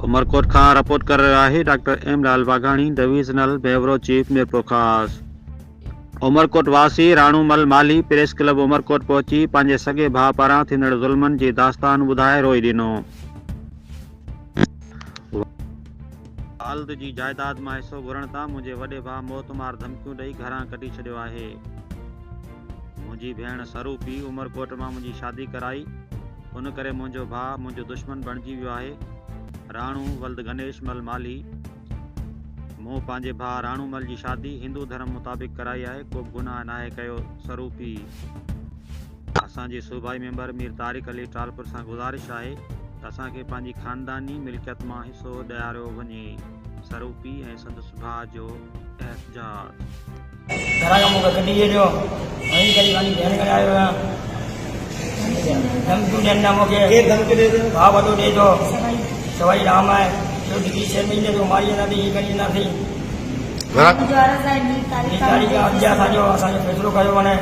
उमरकोट खां रिपोर्ट कर रहा है doctor M Lal Waghani, divisional bureau chief Mirpur Khas. Umarkot वासी राणूमल माली प्रेस क्लब उमरकोट पहुंची पंहिंजे सगे भाउ पारां थींदड़ ज़ुल्मनि जी दास्तान ॿुधाए रोई ॾिनो। वालिद जी जायदाद मां हिसो घुरण तां मुंहिंजे वॾे भाउ मौतमार धमकियूं ॾेई घरां कढी छॾियो आहे। मुंहिंजी भेण सरूपी उमरकोट मां मुंहिंजी शादी कराई, उन करे मुंहिंजो भाउ मुंहिंजो दुश्मन बणिजी वियो आहे। राणू वल्द गणेश मल माली, मूं पंहिंजे भाउ राणूमल जी शादी हिंदू धर्म मुताबिक़ कराई आहे, को बि गुनाह नाहे कयो। सरूपी असांजे सूबाई मेंबर मीर तारिक अली टालपुर सां गुज़ारिश आहे त असांखे पंहिंजी ख़ानदानी मिल्कियत मां हिसो ॾियारियो वञे। सरूपी ऐं संदसि भाउ जो एहतजाज। घरा का मूंखे कढी छॾियो, वरी कॾहिं पंहिंजी भेण करे आयो आहियां। धमकियूं ॾियनि था मूंखे, भाउ वॾो ॾिए थो, सवाई राम आहे, ॿियो डिग्री 6 महीने जो मारी वेंदासीं, हीअ करी वेंदासीं। असांजो फ़ैसिलो कयो वञे।